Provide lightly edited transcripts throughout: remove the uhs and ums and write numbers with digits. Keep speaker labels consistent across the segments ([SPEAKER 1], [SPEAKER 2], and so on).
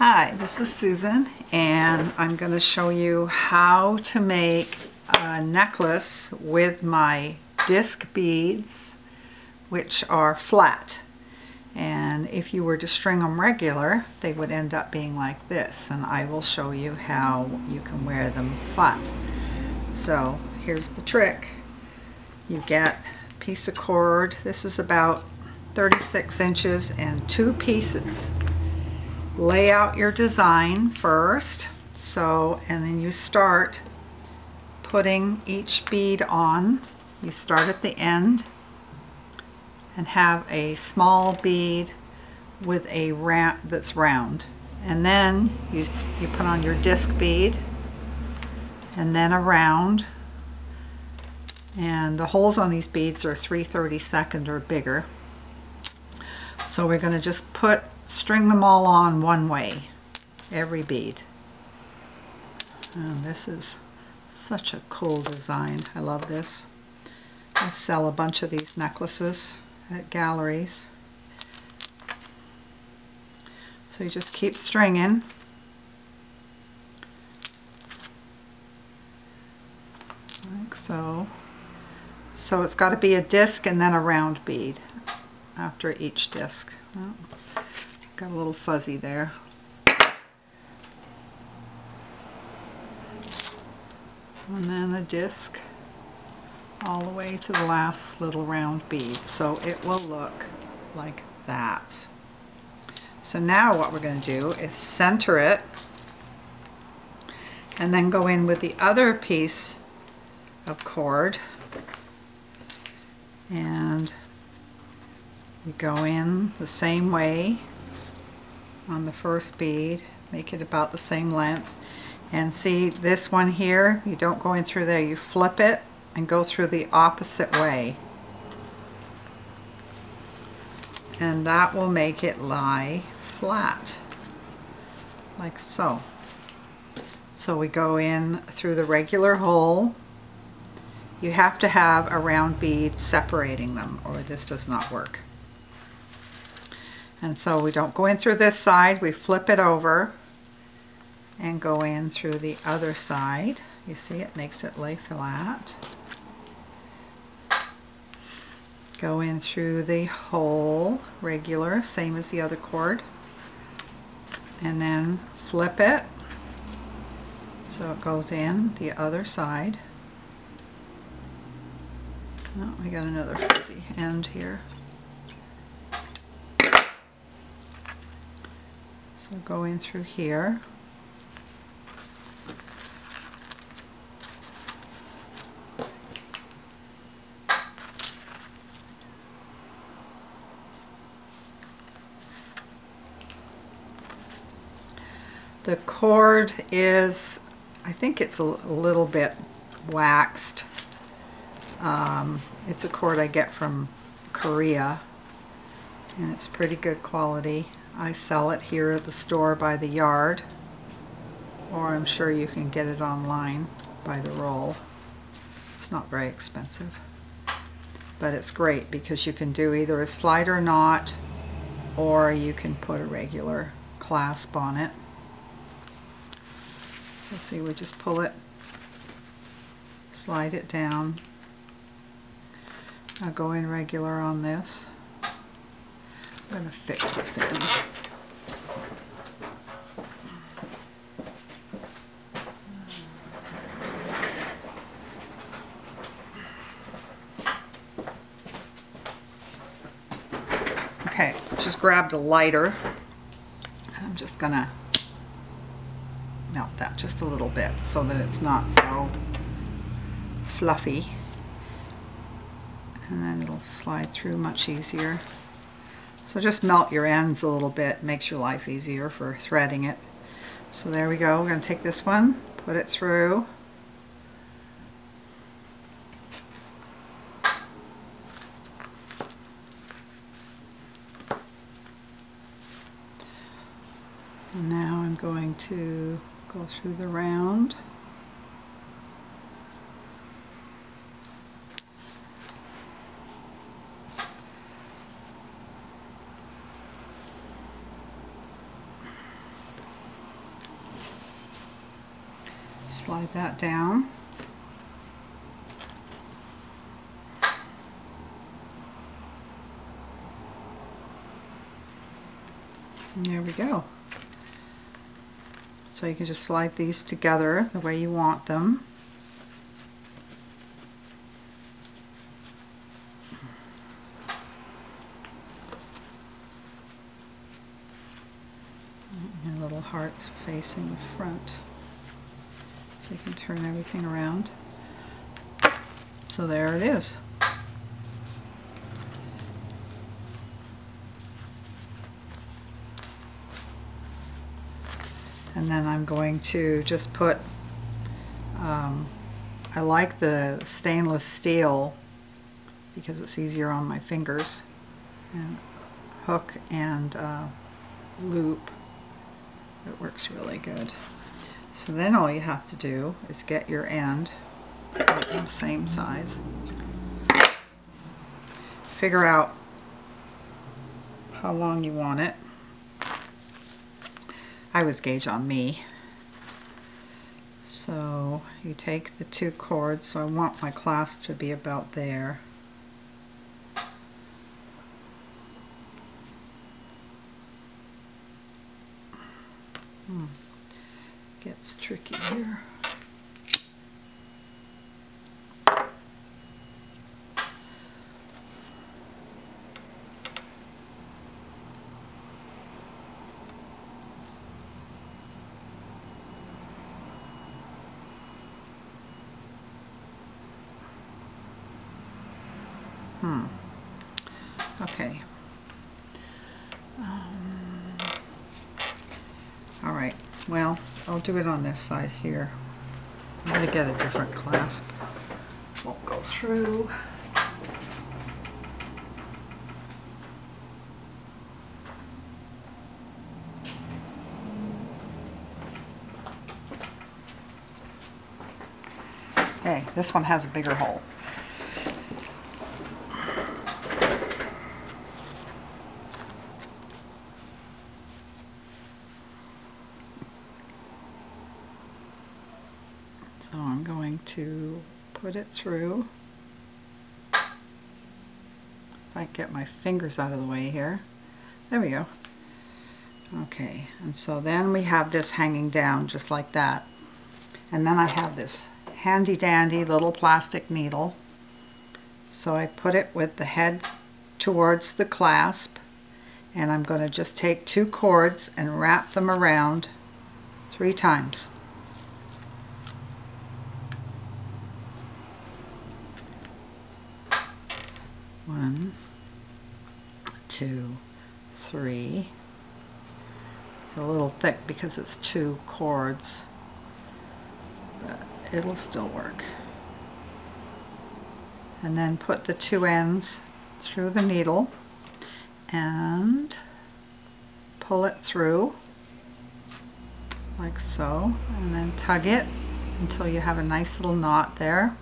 [SPEAKER 1] Hi, this is Susan, and I'm going to show you how to make a necklace with my disc beads, which are flat. And if you were to string them regular, they would end up being like this, and I will show you how you can wear them flat. So here's the trick. You get a piece of cord. This is about 36 inches and 2 pieces. Lay out your design first, and then you start putting each bead on. You start at the end and have a small bead with a that's round, and then you put on your disc bead and then a round, and the holes on these beads are 3/32 or bigger. So we're going to just string them all on one way, every bead. And this is such a cool design. I love this. I sell a bunch of these necklaces at galleries. So you just keep stringing. Like so. So it's got to be a disc and then a round bead after each disc. Oh, got a little fuzzy there. And then the disc all the way to the last little round bead. So it will look like that. So now what we're going to do is center it and then go in with the other piece of cord, and you go in the same way on the first bead, make it about the same length, and see this one here, you don't go in through there, you flip it and go through the opposite way, and that will make it lie flat like so. So we go in through the regular hole. You have to have a round bead separating them or this does not work. And so we don't go in through this side, we flip it over and go in through the other side. You see, it makes it lay flat. Go in through the hole, regular, same as the other cord, and then flip it so it goes in the other side. Oh, we got another fuzzy end here. So go in through here. The cord is, I think it's a little bit waxed. It's a cord I get from Korea, and it's pretty good quality. I sell it here at the store by the yard, or I'm sure you can get it online by the roll. It's not very expensive, but it's great because you can do either a slider knot or you can put a regular clasp on it. So see, we just pull it, slide it down. I'll go in regular on this. I'm going to fix this in. Okay, just grabbed a lighter. I'm just going to melt that just a little bit so that it's not so fluffy. And then it'll slide through much easier. So just melt your ends a little bit, makes your life easier for threading it. So there we go. We're going to take this one, put it through. And now I'm going to go through the round. slide that down. And there we go. So you can just slide these together the way you want them. And little hearts facing the front. So you can turn everything around. So there it is. And then I'm going to just put, I like the stainless steel because it's easier on my fingers, and hook and loop. It works really good. So then all you have to do is get your end, the same size, figure out how long you want it. I always gauge on me. So you take the two cords, so I want my clasp to be about there. Gets tricky here. Okay. All right. Well, I'll do it on this side here. I'm going to get a different clasp. Won't go through. Okay, this one has a bigger hole. So I'm going to put it through. If I get my fingers out of the way here. There we go. Okay, and so then we have this hanging down just like that. And then I have this handy dandy little plastic needle. So I put it with the head towards the clasp, and I'm going to just take two cords and wrap them around 3 times. 1, 2, 3. It's a little thick because it's 2 cords, but it'll still work. And then put the 2 ends through the needle and pull it through like so, and then tug it until you have a nice little knot there.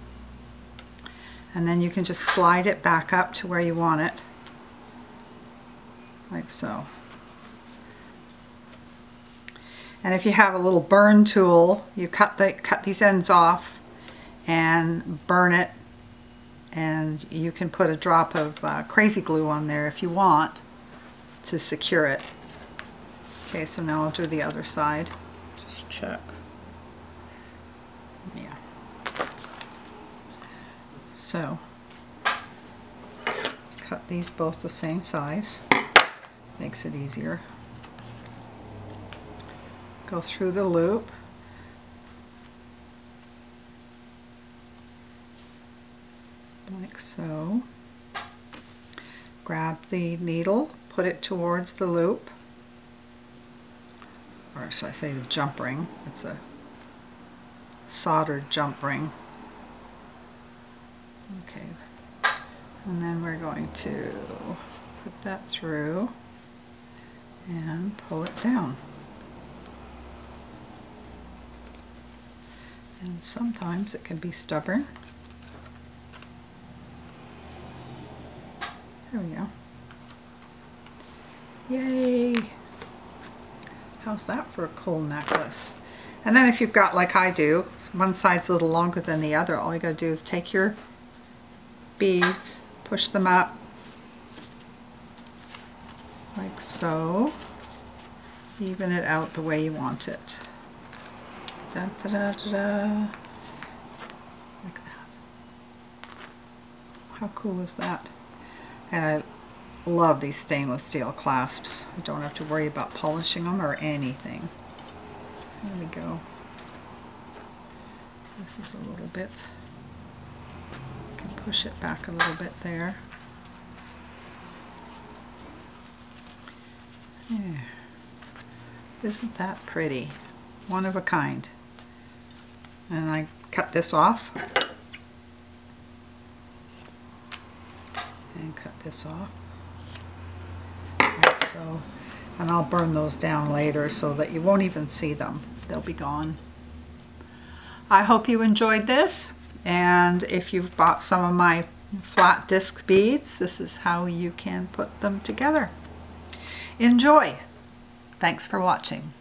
[SPEAKER 1] And then you can just slide it back up to where you want it, like so. And if you have a little burn tool, you cut these ends off and burn it, and you can put a drop of crazy glue on there if you want to secure it. Okay, so now I'll do the other side. Just check. Yeah. So let's cut these both the same size. Makes it easier. Go through the loop. Like so. Grab the needle, put it towards the loop. Or should I say the jump ring? It's a soldered jump ring. Okay, and then we're going to put that through and pull it down. And sometimes it can be stubborn. There we go. Yay! How's that for a cool necklace? And then if you've got, like I do, one side's a little longer than the other, all you gotta do is take your beads, push them up like so, even it out the way you want it. Da, da, da, da, da. Like that. How cool is that? And I love these stainless steel clasps. I don't have to worry about polishing them or anything. There we go. This is a little bit, I can push it back a little bit there. Yeah. Isn't that pretty? One of a kind. And I cut this off. And cut this off. Like so. And I'll burn those down later so that you won't even see them. They'll be gone. I hope you enjoyed this, and if you've bought some of my flat disc beads, this is how you can put them together. Enjoy! Thanks for watching.